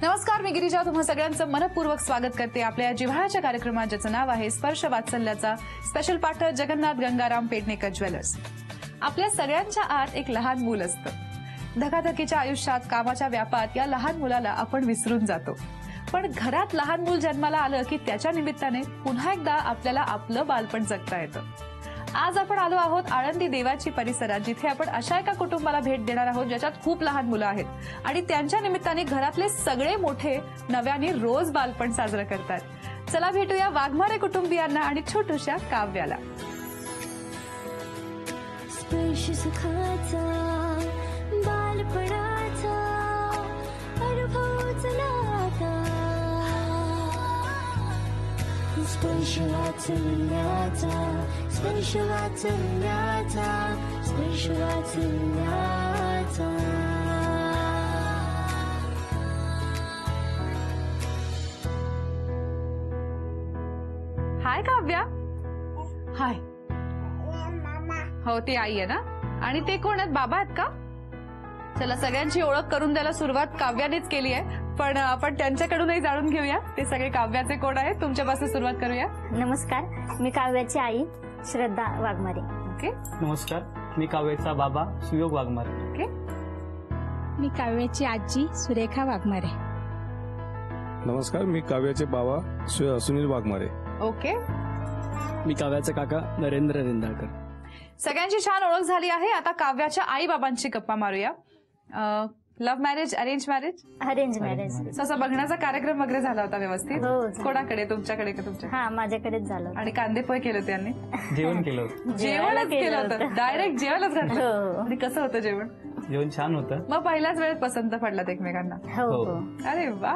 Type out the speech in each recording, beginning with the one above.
नमस्कार, मी गिरिजा तुम्हा सगळ्यांचं मनपूर्वक स्वागत करते आपल्या जिव्हाळ्याच्या कार्यक्रमात, ज्याचं नाव आहे स्पर्श वात्सल्याचा. Special partner Jagannath Gangaram Pednekar jewellers. आपल्या सगळ्यांच्या आत एक लहान मूल असतं. धकाधकीच्या आयुष्यात, कामाच्या व्यापात या लहान मुलाला आपण विसरून जातो. पण घरात लहान मूल जन्माला आलं की त्याच्या निमित्ताने पुन्हा एकदा आपल्याला आपलं बालपण जगता येतं. आज आपण आलो आहोत आळंदी देवाची परिसरात, जिथे आपण अशा एका कुटुंबाला भेट देणार आहोत ज्याच्यात खूप लहान मुलं आहेत आणि त्यांच्या निमित्ताने घरातले सगळे मोठे नव्याने रोज बालपण साजरं करतात. चला भेटूया वाघमारे कुटुंबियांना आणि छोटूशा काव्याला. स्पर्श सुखाचा बालपणाचा अनुभव चला आता. स्पर्श वात्सल्याचा, स्पर्श वात्सल्याचा, स्पर्श वात्सल्याचा. हाय काव्या. हाय. हो, ती आई आहे ना. आणि ते कोण आहेत? बाबा आहेत का? चला, सगळ्यांची ओळख करून द्यायला सुरुवात काव्यानेच केली आहे, पण आपण त्यांच्याकडूनही जाणून घेऊया ते सगळे काव्याचे कोण आहेत. तुमच्यापासून सुरुवात करूया. नमस्कार, मी काव्याची आई श्रद्धा वाघमारे. ओके. नमस्कार, मी काव्याचा बाबा सुयोग वाघमारे. ओके. मी काव्याची आजी सुरेखा वाघमारे. नमस्कार, मी काव्याचे बाबा सुनील वाघमारे. ओके. मी काव्याचा काका नरेंद्र रेंदाळकर. सगळ्यांची छान ओळख झाली आहे. आता काव्याच्या आई बाबांची गप्पा मारूया. Love marriage, arrange marriage? Arrange marriage. तसं बघण्याचा कार्यक्रम वगैरे झाला होता व्यवस्थित? हो, झाला. कोणाकडे? तुमच्याकडे का तुमच्या? हा, माझ्याकडेच झालं. आणि कांदेपोहे केलं त्यांनी? जेवण केलं होतं. जेवणच केलं होतं? डायरेक्ट जेवणच घातलं? हो. आणि कसं होतं जेवण? जेवण छान होतं. मग पहिल्याच वेळेत पसंत पडलात एकमेकांना? हो हो. अरे वा.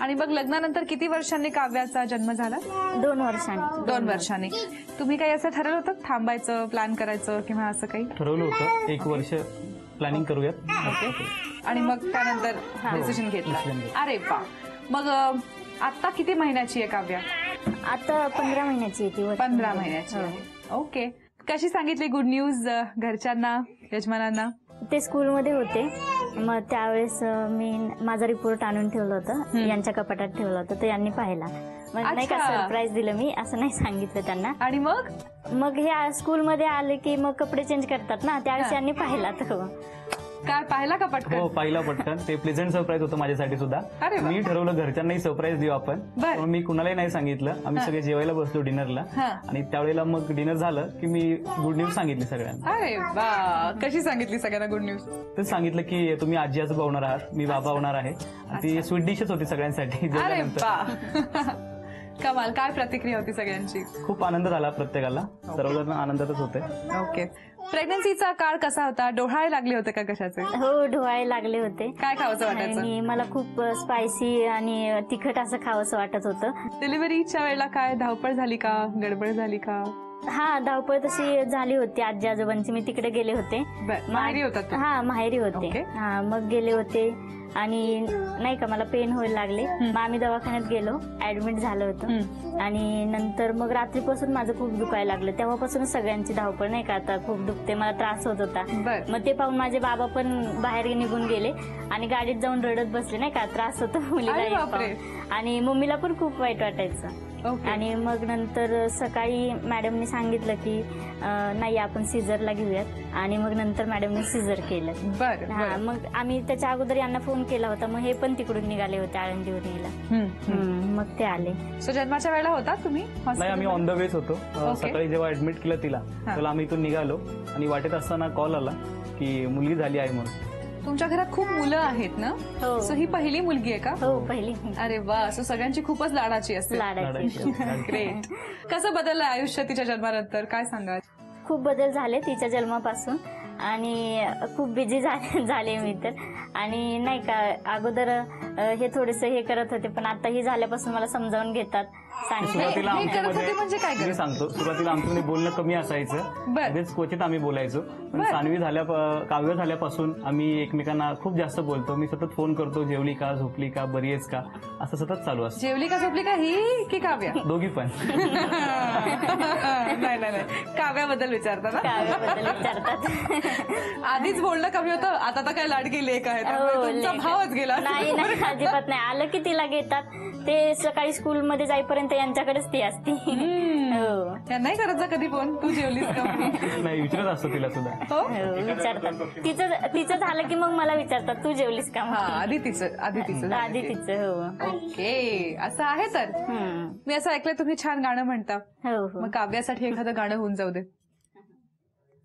आणि मग लग्नानंतर किती वर्षांनी काव्याचा जन्म झाला? 2 वर्षांनी. 2 वर्षांनी. तुम्ही काही असं ठरवलं होतं थांबायचं, प्लॅन करायचं किंवा असं काही? ठरवलं होतं 1 वर्ष प्लॅनिंग करूयात. ओके. आणि मग त्यानंतर डिसिजन घेतला? अरे वा. मग आता किती महिन्याची आहे काव्या? आता 15 महिन्याची येते. 15 महिन्याची आहे. ओके. कशी सांगितली गुड न्यूज घरच्यांना, यजमानांना? ते स्कूलमध्ये होते, मग त्यावेळेस मी माझा रिपोर्ट आणून ठेवलं होतं, यांच्या कपाटात ठेवलं होतं, तर यांनी पाहिला. म्हणजे नाही का सरप्राईज दिलं मी, असं नाही सांगितलं त्यांना. आणि मग हे स्कूलमध्ये आले की मग कपडे चेंज करतात ना, त्यावेळेस यांनी पाहिला. तर काय पाहिला का पटकन? हो, पाहिला पटकन. ते प्लेझंट सरप्राईज होतं माझ्यासाठी सुद्धा. अरे वा. मी ठरवलं घरच्यांनाही सरप्राईज देऊ आपण. बरं. मी कुणालाही नाही सांगितलं. आम्ही सगळे जेवायला बसलो डिनरला, आणि त्यावेळेला मग डिनर झालं की मी गुड न्यूज सांगितली सगळ्यांना. अरे वा. कशी सांगितली सगळ्यांना गुड न्यूज? तर सांगितलं की तुम्ही आजी आजोबा होणार आहात, मी बाबा होणार आहे. ती स्वीट डिशच होती सगळ्यांसाठी. अरे वा. कमाल. काय प्रतिक्रिया होती सगळ्यांची? खूप आनंद झाला प्रत्येकाला. सर्वजण आनंदातच होते. ओके. प्रेग्नन्सीचा काळ कसा होता? डोहाळे लागले होते का कशाचे? हो, डोहाळे लागले होते. काय खावंसं वाटायचं? आणि मला खूप स्पायसी आणि तिखट असं खावंसं वाटत होतं. डिलिव्हरीच्या वेळेला काय धावपळ झाली का, गडबड झाली का? हा, धावपळ तशी झाली होती आजी आजोबांची. मी तिकडे गेले होते. माहेरी होतात तू? हा, माहेरी होते. ओके. हा, मग गेले होते आणि नाही का मला पेन व्हायला लागले. मग आम्ही दवाखान्यात गेलो, ऍडमिट झालं होतं. आणि नंतर मग रात्रीपासून माझं खूप दुखायला लागलं. तेव्हापासून सगळ्यांची धावपळ, नाही का आता खूप दुखते, मला त्रास होत होता. मग ते पाहून माझे बाबा पण बाहेर निघून गेले आणि गाडीत जाऊन रडत बसले, नाही का त्रास होतो मुलीला. आणि मम्मीला पण खूप वाईट वाटायचं. आणि मग नंतर सकाळी मॅडमनी सांगितलं की नाही, आपण सिझरला घेऊयात. आणि मग नंतर मॅडमनी सिझर केलं. हा, मग आम्ही त्याच्या अगोदर यांना फोन केला होता. मग हे पण तिकडून निघाले होते आळंदीवरून यायला. मग ते आले. सो जन्माच्या वेळेला होता तुम्ही? नाही, आम्ही ऑन द वेच होतो. सकाळी जेव्हा ऍडमिट केलं तिला, तेव्हा आम्ही इथून निघालो आणि वाटेत असताना कॉल आला की मुलगी झाली आहे म्हणून. तुमच्या घरात खूप मुलं आहेत ना? हो. सो ही पहिली मुलगी आहे का? हो, पहिली. अरे वा. सो सगळ्यांची खूपच लाडाची असते. लाडाची. ग्रेट. कसं बदललं आयुष्य तिच्या जन्मानंतर, काय सांगा? खूप बदल झाले तिच्या जन्मापासून. आणि खूप बिझी झाले मी तर. आणि नाही का अगोदर हे थोडेसे हे करत होते, पण आता ही झाल्यापासून मला समजावून घेतात. सुरुवातीला म्हणजे काय मी सांगतो, सुरुवातीला आमच्यामध्ये बोलणं कमी असायचं. तेच क्वचित आम्ही बोलायचो. पण काव्य झाल्यापासून आम्ही एकमेकांना खूप जास्त बोलतो. मी सतत फोन करतो, जेवली का, झोपली का, बरी आहेस का, असं सतत चालू असतं. जेवली का, झोपली का, ही की काव्या? दोघी पण. नाही, काव्याबद्दल विचारतात. काव्याबद्दल विचारतात. आधीच बोलणं कमी होतं, आता तर काय लाडकी लेक आहे, तुमचा भावच गेला. नाही, अजिबात नाही. आलं की तिला घेतात. ते सकाळी स्कूलमध्ये जाईपर्यंत यांच्याकडेच ती असते. हो. त्या नाही करत जा कधी फोन, तू जेवलीस का म्हणून? नाही, विचारत असतो तिला सुद्धा. हो विचारतात. तिचं झालं की मग मला विचारतात, तू जेवलीस का? हा, आधी तिचं आधी तिचं. हो. ओके, असं आहे. तर मी असं ऐकलं तुम्ही छान गाणं म्हणता. हो. मग काव्यासाठी एखादं गाणं होऊन जाऊ दे.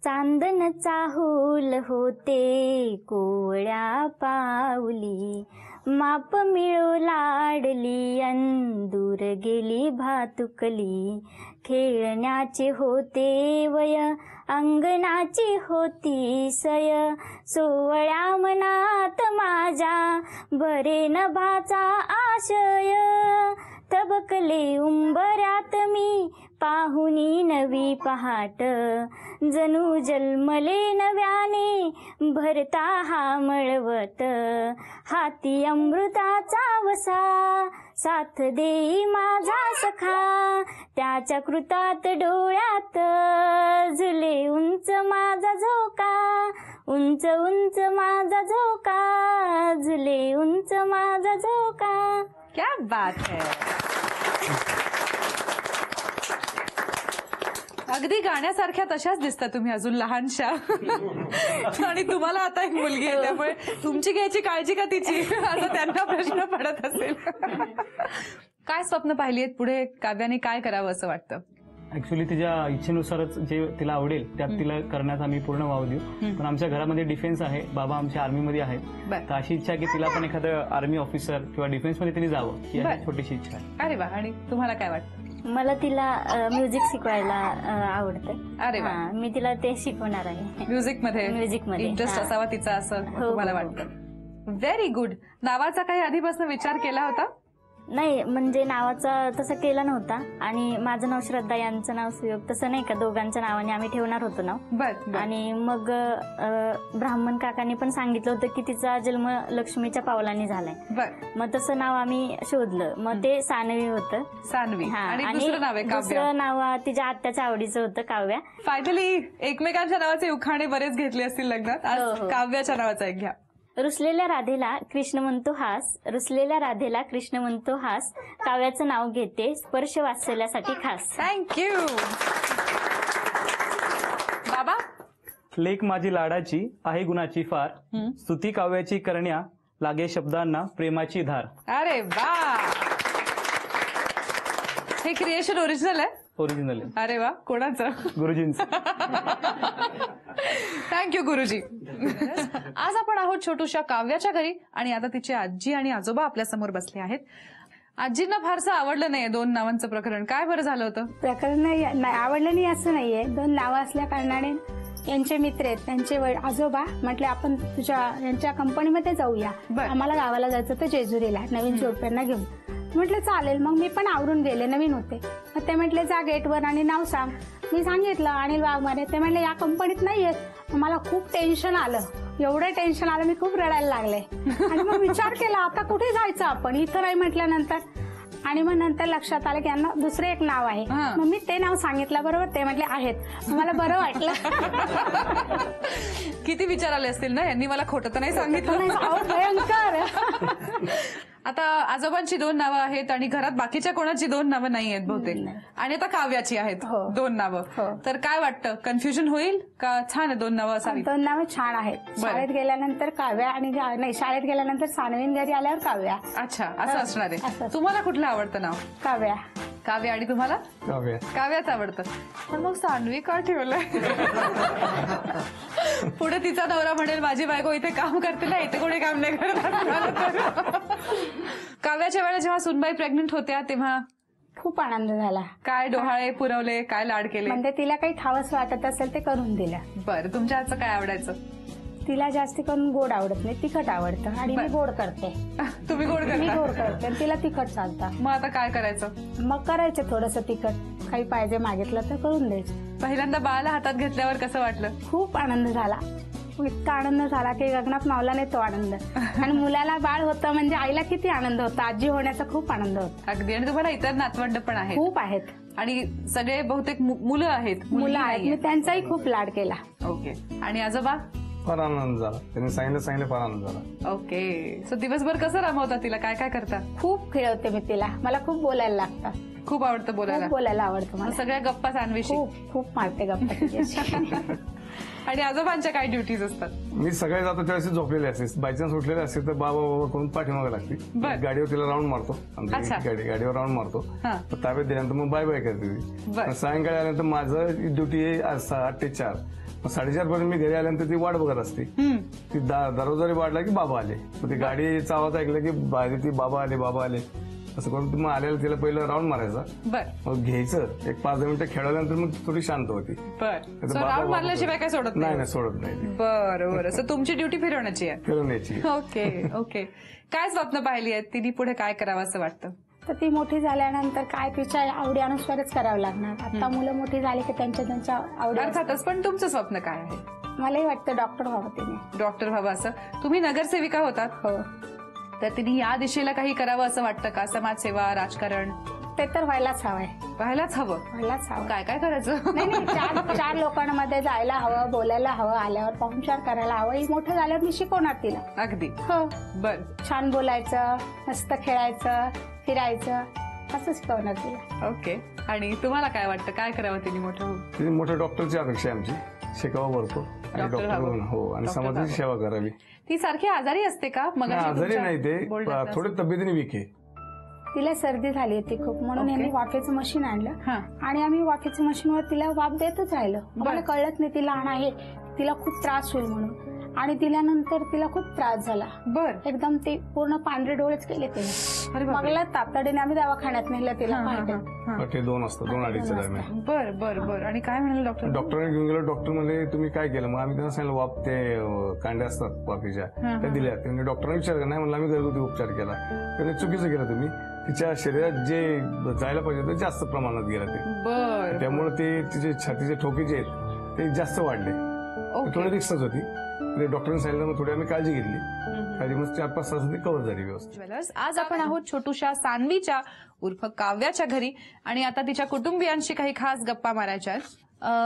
चांदन चाहूल होते कोवळ्या पाऊली, माप मिळो लाडली अंदूर गेली भातुकली, खेळण्याचे होते वय अंगणाची होती सय, सोवळ्या मनात माझ्या बरे नभाचा आशय, तबकले उंबऱ्यात मी पाहुनी नवी पहाट, जणू जन्मले नव्याने भरता हा मळवट, हाती अमृताचा वसा साथ देई माझा सखा, त्याच्या कृतात डोळ्यात झुले उंच माझा झोका, उंच उंच माझा झोका, झुले उंच माझा झोका. क्या बात है. अगदी गाण्यासारख्या तशाच दिसता तुम्ही, अजून लहानशा. आणि तुम्हाला आता एक मुलगी आहे, त्यामुळे तुमची घ्यायची काळजी का तिची, असं त्यांना प्रश्न पडत असेल. काय स्वप्न पाहिली आहेत पुढे? काव्याने काय करावं असं वाटतं? ऍक्च्युली तिच्या इच्छेनुसारच जे तिला आवडेल त्यात तिला करण्यास आम्ही पूर्ण वाव देऊ. पण आमच्या घरामध्ये डिफेन्स आहे, बाबा आमच्या आर्मीमध्ये आहेत, तर अशी इच्छा आहे की तिला पण एखादं आर्मी ऑफिसर किंवा डिफेन्समध्ये तिने जावं, ही अशी छोटीशी इच्छा आहे. अरे वा. आणि तुम्हाला काय वाटतं? मला तिला म्युझिक शिकवायला आवडतं. अरे वा. मी तिला ते शिकवणार आहे. म्युझिकमध्ये इंटरेस्ट असावा तिचा, असं तुम्हाला वाटतं? Very good. नावाचा काही आधीपासून विचार केला होता? नाही, म्हणजे नावाचा तसं केला नव्हता. आणि माझं नाव श्रद्धा, यांचं नाव सुयोग, तसं नाही का, दोघांच्या नावाने आम्ही ठेवणार होतो नाव. बर. आणि मग ब्राह्मण काकांनी पण सांगितलं होतं की तिचा जन्म लक्ष्मीच्या पावलाने झालाय. बर. मग तसं नाव आम्ही शोधलं. मग ते सानवी होतं. सानवी. आणि दुसरं नाव आहे काव्या. दुसरं नाव तिच्या आत्याच्या आवडीचं होतं, काव्या. फायनली एकमेकांच्या नावाचे उखाणे बरेच घेतले असतील लग्नात. आज काव्याच्या नावाचा एक घ्या. रुसलेल्या राधेला कृष्ण म्हणतो हास, रुसलेल्या राधेला कृष्ण म्हणतो हास, काव्याचं नाव घेते स्पर्श वात्सल्यासाठी खास. थँक्यू. बाबा? लेक माझी लाडाची आहे गुणाची फार, स्तुती काव्याची करण्या लागे शब्दांना प्रेमाची धार. अरे वा. हे क्रिएशन ओरिजिनल आहे? ओरिजिनल आहे. अरे वा. कोणाचं? गुरुजींचं. थँक्यू गुरुजी. आज आपण आहोत छोटूशा काव्याच्या घरी, आणि आता तिची आजी आणि आजोबा आपल्या समोर बसले आहेत. आजींना फारसं आवडलं नाहीये दोन नावांचं प्रकरण. काय बरं झालं होतं? प्रकरण नाही आवडलं नाही असं नाहीये. दोन नावं असल्या कारणाने यांचे मित्र आहेत, त्यांचे आजोबा म्हटले आपण तुझ्या यांच्या कंपनीमध्ये जाऊया, आम्हाला गावाला जायचं होतं जेजुरीला नवीन जोडप्यांना घेऊन. म्हटलं चालेल. मग मी पण आवरून गेले, नवीन होते. मग ते म्हटले जा गेटवर आणि नाव सांग. मी सांगितलं अनिल वाघमारे. ते म्हटले या कंपनीत नाही येत. मला खूप टेन्शन आलं, एवढं टेन्शन आलं, मी खूप रडायला लागले. आणि मग विचार केला आता कुठे जायचं आपण, इथं नाही म्हटल्यानंतर. आणि मग नंतर लक्षात आलं की यांना दुसरं एक नाव आहे. मग मी ते नाव सांगितलं, बरोबर ते म्हटले आहेत. मला बरं वाटलं. किती विचार आले असतील ना, यांनी मला खोटं तर नाही सांगितलं. भयंकर. आता आजोबांची दोन नावं आहेत आणि घरात बाकीच्या कोणाची दोन नावं नाही आहेत बहुतेक, आणि आता काव्याची आहेत दोन नावं. तर काय वाटतं, कन्फ्युजन होईल का छान आहे दोन नावं असावी? दोन नावं छान आहेत. शाळेत गेल्यानंतर काव्या आणि नाही, शाळेत गेल्यानंतर सानवीन, घरी आल्यावर काव्या. अच्छा, असं असणार आहे. तुम्हाला कुठलं आवडतं नाव? काव्या. काव्या. आणि तुम्हाला? काव्या. काव्याच आवडतं. पण मग सानवी का ठेवलंय? पुढे तिचा नवरा म्हणेल माझी बायको इथे काम करते ना, इथे कोणी काम नाही करत. काव्याच्या वेळेला जेव्हा सुनबाई प्रेग्नंट होत्या तेव्हा खूप आनंद झाला. काय डोहाळे पुरवले, काय लाड केले? म्हणजे तिला काही खावंस वाटत असेल ते करून दिलं. बरं. तुमच्या हातचं काय आवडायचं? तिला जास्ती करून गोड आवडत नाही, तिखट आवडतं. आणि मी गोड करते. तुम्ही गोड मी करता? गोड करते आणि तिला तिखट चालतं. मग आता काय करायचं? मग करायचं थोडंसं तिखट, काही पाहिजे मागितलं तर करून द्यायचं. पहिल्यांदा बाळाला हातात घेतल्यावर कसं वाटलं? खूप आनंद झाला, इतका आनंद झाला की गगनात मावला नाही तो आनंद. आणि मुलाला बाळ होतं म्हणजे आईला किती आनंद होता, आजी होण्याचा खूप आनंद होता. अगदी. आणि तुम्हाला इतर नातवंड पण आहेत? खूप आहेत. आणि सगळे बहुतेक मुलं आहेत? मुलं आहेत. मी त्यांचाही खूप लाड केला. ओके. आणि आजोबा? फार आनंद झाला. त्यांनी सांगितलं फार आनंद झाला. ओके. सो दिवसभर कसं रमवता तिला, काय काय करता? खूप खेळवते मी तिला. मला खूप बोलायला लागतं. खूप आवडतं बोलायला. खूप बोलायला आवडतं मग मला. सगळ्या गप्पा सानवीशी. खूप खूप मारते गप्पा तिच्याशी. आणि आजोबांच्या काय ड्युटीज असतात? मी सकाळी जातो त्यावेळेस झोपलेले असते. बायचान्स उठलेले असते तर बाबा बाबा करून पाठीमागे लागते. बरं. गाडीवर तिला राऊंड मारतो. अच्छा. गाडीवर राऊंड मारतो. हा. तर ताब्यात दिल्यानंतर मग बाय बाय करते बरं. ती. सायंकाळी आल्यानंतर माझं ड्युटी आहे 8 ते 4. 4:30 पर्यंत मी घरी आल्यानंतर ती वाट बघत असते. ती दरवाजारी वाटला की बाबा आले. मग ती गाडीचा आवाज ऐकला की बाहेर ती बाबा आले असं करून मग आलेलं तिला पहिलं राऊंड मारायचा. बर मग घ्यायचं 1-5 मिनिटं खेळल्यानंतर मग थोडी शांत होती. बर. तर सो बाबा- राऊंड मारल्याशिवाय काय सोडत नाही सोडत नाही ती. बरं. सो तुमची ड्युटी फिरवण्याची आहे. फिरवण्याची. ओके. काय स्वप्न पाहिली आहेत तिने, पुढे काय करावं असं वाटतं? तर ती मोठी झाल्यानंतर काय तिच्या आवडी अनुसारच करावं लागणार. आता मुलं मोठी झाली की त्यांच्या आवडी. अर्थातच. पण तुमचं स्वप्न काय आहे? मलाही वाटतं डॉक्टर व्हावं तिने. डॉक्टर व्हावं असं. तुम्ही नगरसेविका होतात, हो. तर तिने या दिशेला काही करावं असं वाटतं का? समाजसेवा, राजकारण ते तर व्हायलाच हवंय. व्हायलाच हवं. व्हायलाच हवं. काय काय करायचं? नाही चार लोकांमध्ये जायला हवं, बोलायला हवं, आल्यावर पाहुणचार करायला हवं. ही मोठं झाल्यावर मी शिकवणार तिला. अगदी. हो. बर. छान बोलायचं, मस्त खेळायचं, फिरायचं असं शिकवणार तिला. ओके. आणि तुम्हाला काय वाटतं, काय करावं तिने मोठं होऊन? तिने मोठ्या डॉक्टरची अपेक्षा आहे आमची. शिकावं भरपूर आणि डॉक्टर डॉक्टर व्हावं. होऊन हो आणि डॉक्टर समाजाची सेवा करावी. ती सारखी आजारी असते का? मग नाही, आजारी नाही ते थोडी तब्येतीने वीक आहे. तिला सर्दी झाली होती खूप, म्हणून ओके. यांनी वाफेचं मशीन आणलं हा. आणि आम्ही वाफेच्या मशीनवर तिला वाफ देतच राहिलो. मला कळत नाही ती लहान आहे, तिला खूप त्रास होईल म्हणून. आणि दिल्यानंतर तिला खूप त्रास झाला. बर. एकदम ते पूर्ण पांढरे डोळेच केले तिने. अरे बापरे. मगला तातडीने आम्ही दवाखान्यात नेलं तिला. पहाटे. पहाटे 2 वाजता 2-2:30 दरम्यान. बर. आणि काय म्हणाले डॉक्टर? डॉक्टरने घेऊन गेलो. डॉक्टर म्हणले तुम्ही काय केलं? मग आम्ही त्यांना सांगितलं वाफ ते कांड्या असतात वाफीच्या त्या दिल्या. त्यांनी डॉक्टरने विचारलं नाही म्हणलं आम्ही घरगुती उपचार केला. त्यांनी चुकीचं केलं. तुम्ही तिच्या शरीरात जे जायला पाहिजे ते जास्त प्रमाणात गेलं ते. बर. त्यामुळे ते तिचे छातीचे ठोके जे आहेत ते जास्त वाढले. थोडी रिक्सच होती. डॉक्टरांनी सांगितलं मग थोडी आम्ही काळजी घेतली. काळजी मग 4-5 तास ती कव्हर झाली व्यवस्थित. ज्वेलर्स, आज आपण आहोत छोटूशा सान्वीच्या उर्फ काव्याच्या घरी आणि आता तिच्या कुटुंबियांशी काही खास गप्पा मारायच्या आहेत.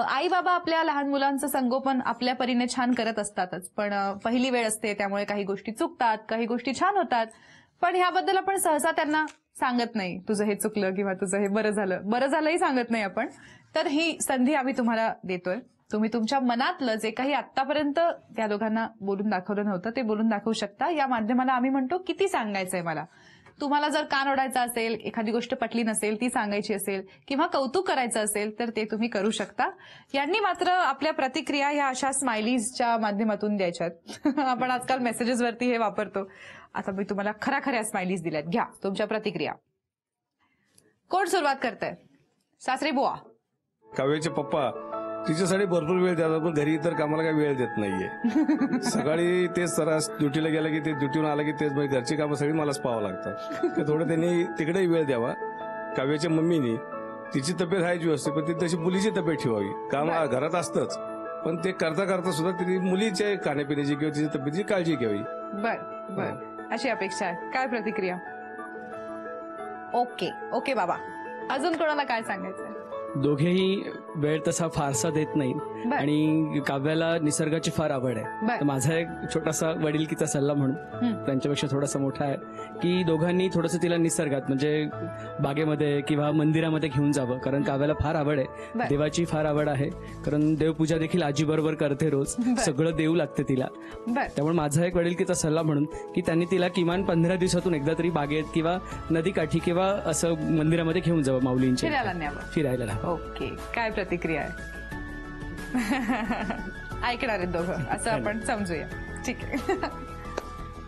आई बाबा आपल्या लहान मुलांचं संगोपन आपल्या परीने छान करत असतातच, पण पहिली वेळ असते त्यामुळे काही गोष्टी चुकतात, काही गोष्टी छान होतात. पण ह्याबद्दल आपण सहसा त्यांना सांगत नाही, तुझं हे चुकलं किंवा तुझं हे बरं झालंही सांगत नाही आपण. तर ही संधी आम्ही तुम्हाला देतोय. तुम्ही तुमच्या मनातलं जे काही आतापर्यंत त्या दोघांना बोलून दाखवलं नव्हतं ते बोलून दाखवू शकता. या माध्यमाला आम्ही म्हणतो किती सांगायचंय मला. तुम्हाला जर कान ओढायचा असेल, एखादी गोष्ट पटली नसेल ती सांगायची असेल किंवा कौतुक करायचं असेल तर ते तुम्ही करू शकता. यांनी मात्र आपल्या प्रतिक्रिया ह्या अशा स्माइलीजच्या माध्यमातून द्यायच्यात. आपण आजकाल मेसेजेसवरती हे वापरतो. आता मी तुम्हाला खऱ्या स्माइलीज दिल्यात, घ्या तुमच्या प्रतिक्रिया. कोण सुरुवात करतंय? सासरे बुवा. काव्याचे पप्पा तिच्यासाठी भरपूर वेळ देतात पण घरी तर कामाला काही वेळ देत नाहीये. सकाळी तेच सरास ड्युटीला गेलं की ते ड्युटीवर आलं की तेच घरची कामं सगळी मलाच पाहावं लागतात. तर थोडं त्यांनी तिकडेही वेळ द्यावा. काव्याच्या मम्मीनी तिची तब्येत आहे व्यवस्थित पण ती तशी मुलीची तब्येत ठेवावी. काम घरात असतंच पण ते करता सुद्धा तिने मुलीच्या खाण्यापिण्याची किंवा तिची तब्येतीची काळजी घ्यावी. बर अशी अपेक्षा आहे. काय प्रतिक्रिया? ओके बाबा. अजून कोणाला काय सांगायचं? दोघेही वेळ तसा फारसा देत नाहीत आणि काव्याला निसर्गाची फार आवड आहे. तर माझा एक छोटासा वडिलकीचा सल्ला म्हणून त्यांच्यापेक्षा थोडासा मोठा आहे की दोघांनी थोडंसं तिला निसर्गात म्हणजे बागेमध्ये किंवा मंदिरामध्ये घेऊन जावं. कारण काव्याला फार आवड आहे, देवाची फार आवड आहे. कारण देवपूजा देखील आजी बरोबर करते रोज, सगळं देऊ लागते तिला. त्यामुळे माझा एक वडिलकीचा सल्ला म्हणून की त्यांनी तिला किमान 15 दिवसातून एकदा तरी बागेत किंवा नदीकाठी किंवा असं मंदिरामध्ये घेऊन जावं माऊलींच्या फिरायला. ओके. काय प्रतिक्रिया आहे? ऐकणार आहेत दोघं असं आपण समजूया. ठीक आहे.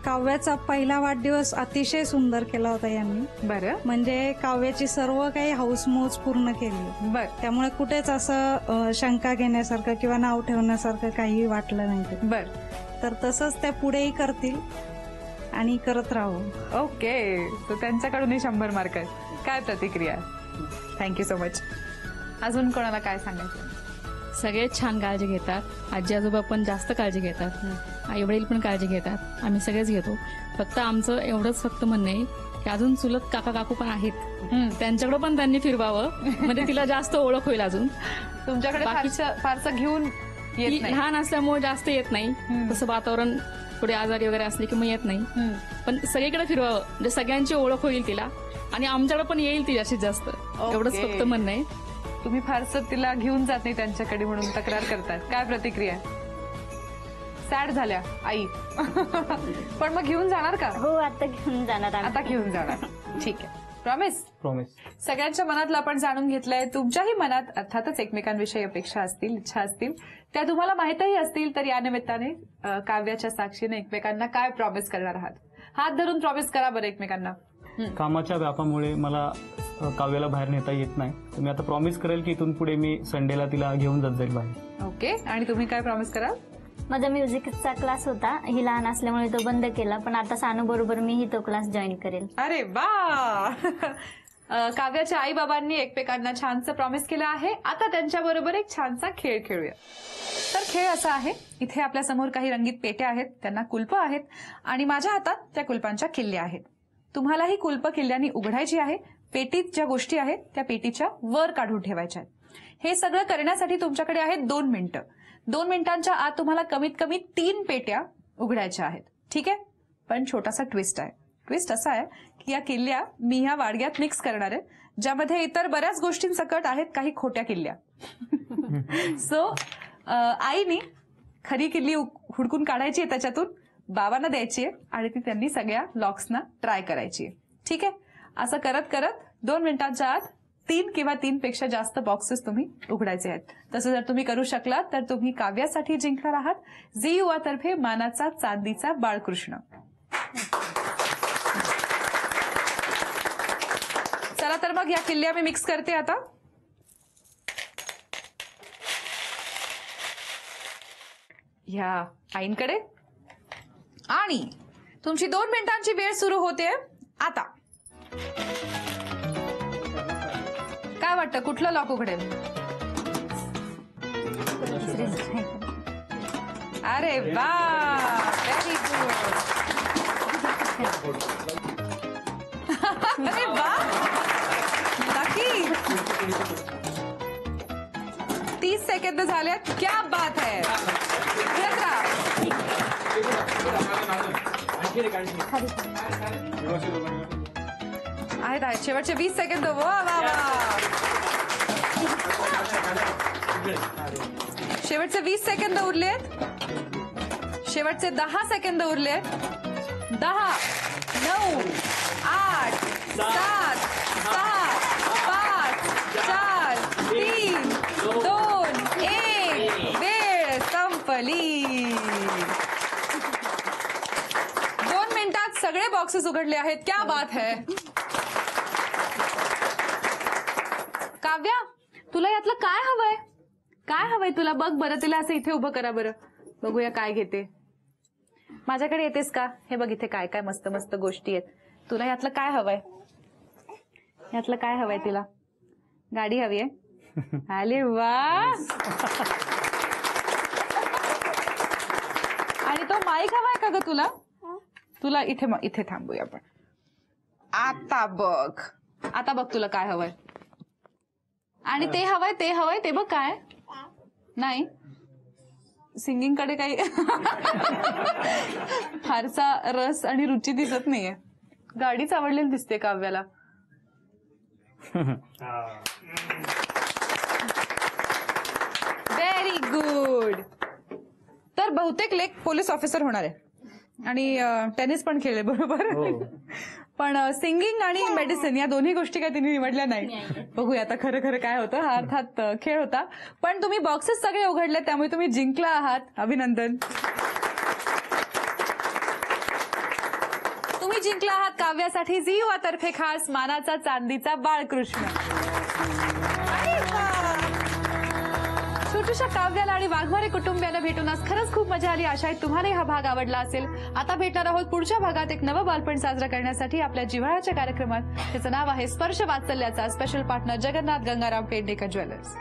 काव्याचा पहिला वाढदिवस अतिशय सुंदर केला होता यांनी. बरं. म्हणजे काव्याची सर्व काही हौसमौज पूर्ण केली. बरं. त्यामुळे कुठेच असं शंका घेण्यासारखं किंवा नाव ठेवण्यासारखं काही वाटलं नाही. बरं. तर तसंच त्या पुढेही करतील आणि करत राहू. ओके. तर त्यांच्याकडूनही 100 मार्क आहेत. काय प्रतिक्रिया? Thank you so much. अजून कोणाला काय सांगायचं? सगळे छान काळजी घेतात. आजी आजोबा पण जास्त काळजी घेतात, आई वडील पण काळजी घेतात, आम्ही सगळेच घेतो. फक्त आमचं एवढंच म्हणणं आहे की अजून चुलत काका काकू पण आहेत, त्यांच्याकडे पण त्यांनी फिरवावं म्हणजे तिला जास्त ओळख होईल. अजून तुमच्याकडे फारसं घेऊन ती लहान असल्यामुळे जास्त येत नाही. तसं वातावरण थोडी आजारी वगैरे असली की मग येत नाही. पण सगळीकडे फिरवावं म्हणजे सगळ्यांची ओळख होईल तिला आणि आमच्याकडे पण येईल ती जास्तीत जास्त. एवढंच फक्त म्हणणं आहे. तुम्ही फारसं तिला घेऊन जात नाही त्यांच्याकडे म्हणून तक्रार करतात. काय प्रतिक्रिया? सॅड झाल्या आई. पण मग घेऊन जाणार का? हो, आता घेऊन जाणार आम्ही. आता घेऊन जाणार. ठीक आहे. प्रॉमिस? प्रॉमिस. सगळ्यांच्या मनातलं आपण जाणून घेतलंय. तुमच्याही मनात अर्थातच एकमेकांविषयी अपेक्षा असतील, इच्छा असतील, त्या तुम्हाला माहितही असतील. तर या निमित्ताने काव्याच्या साक्षीने एकमेकांना काय प्रॉमिस करणार आहात? हात धरून प्रॉमिस करा बरं एकमेकांना. कामाच्या व्यापामुळे मला काव्याला बाहेर नेता येत नाही. तर मी आता प्रॉमिस करेल की इथून पुढे मी संडेला तिला घेऊन जात जाईल बाहेर. ओके. आणि तुम्ही काय प्रॉमिस कराल? माझा म्युझिकचा क्लास होता, ही लहान असल्यामुळे तो बंद केला, पण आता सानू बरोबर मीही तो क्लास जॉईन करेल. अरे वा. काव्याच्या आई बाबांनी एकमेकांना छानसं प्रॉमिस केलं आहे. आता त्यांच्याबरोबर एक छानसा खेळ खेळूया. तर खेळ असा आहे, इथे आपल्या समोर काही रंगीत पेट्या आहेत, त्यांना कुलपं आहेत आणि माझ्या हातात त्या कुलपांच्या किल्ल्या आहेत. तुम्हाला ही कुलपं किल्ल्यांनी उघडायची आहे. पेटीत ज्या गोष्टी आहेत त्या पेटीच्या वर काढून ठेवायच्या आहेत. हे सगळं करण्यासाठी तुमच्याकडे आहेत 2 मिनिटं. 2 मिनिटांच्या आत तुम्हाला कमीत कमी 3 पेट्या उघडायच्या आहेत. ठीक आहे. पण छोटासा ट्विस्ट आहे. ट्विस्ट असा आहे की या किल्ल्या मी ह्या वाडग्यात मिक्स करणार आहे, ज्यामध्ये इतर बऱ्याच गोष्टींसकट आहेत काही खोट्या किल्ल्या. सो आईनी खरी किल्ली हुडकून काढायची आहे, त्याच्यातून बाबांना द्यायची आहे आणि ती त्यांनी सगळ्या लॉक्सना ट्राय करायची आहे. ठीक आहे. असं करत करत 2 मिनिटांच्या आत 3 किंवा 3 पेक्षा जास्त बॉक्सेस तुम्ही उघडायचे आहेत. तसं जर तुम्ही करू शकलात तर तुम्ही काव्यासाठी जिंकणार आहात झी युवा तर्फे मानाचा चांदीचा बाळकृष्ण. चला तर मग या किल्ल्या मी मिक्स करते आता. ह्या आईंकडे आणि तुमची 2 मिनिटांची वेळ सुरू होते आता. काय वाटतं कुठलं लॉक उघडेल? अरे वा, व्हेरी गुड. अरे वा, नक्की 30 सेकंद झालेत. क्या बात है. आहेत शेवटचे 20 सेकंद. वा वा वा. शेवटचे 20 सेकंद उरलेत. शेवटचे 10 सेकंद उरलेत. 10, 9, 8, 7, 6, 5, 4, 3, 2, 1. वेळ संपली. 2 मिनिटात सगळे बॉक्सेस उघडले आहेत. क्या बात है. काव्या, तुला यातलं काय हवंय? काय हवंय तुला? बघ बरं, तिला असं इथे उभं करा बरं, बघूया काय घेते. माझ्याकडे येतेस का? हे बघ इथे काय काय मस्त मस्त गोष्टी आहेत. तुला यातलं काय हवंय? यातलं काय हवंय तिला? गाडी हवी आहे? अरे वा. आणि तो माईक हवाय का ग तुला? तुला इथे थांबूया आपण. आता बघ तुला काय हवंय. आणि ते हवंय ते बघ. काय नाही, सिंगिंग कडे काही फारसा रस आणि रुची दिसत नाहीये. गाडीच आवडलेली दिसते काव्याला. Very good. तर बहुतेक लेक पोलीस ऑफिसर होणार आहे आणि टेनिस पण खेळले बरोबर. पण सिंगिंग आणि मेडिसिन या दोन्ही गोष्टी काय तिने निवडल्या नाही. बघूया आता खरं खरं काय होतं. हा अर्थात खेळ होता, पण तुम्ही बॉक्सेस सगळे उघडले त्यामुळे तुम्ही जिंकला आहात. अभिनंदन. तुम्ही जिंकला आहात काव्यासाठी झी युवा तर्फे खास मानाचा चांदीचा बाळकृष्ण. छोट्याशा काव्याला आणि वाघमारे कुटुंबियांना भेटून आज खरंच खूप मजा आली. आशा आहे तुम्हालाही हा भाग आवडला असेल. आता भेटणार आहोत पुढच्या भागात एक नवं बालपण साजरं करण्यासाठी आपल्या जिव्हाळ्याच्या कार्यक्रमात. त्याचं नाव आहे स्पर्श वात्सल्याचा. Special partner Jagannath Gangaram Pednekar jewellers.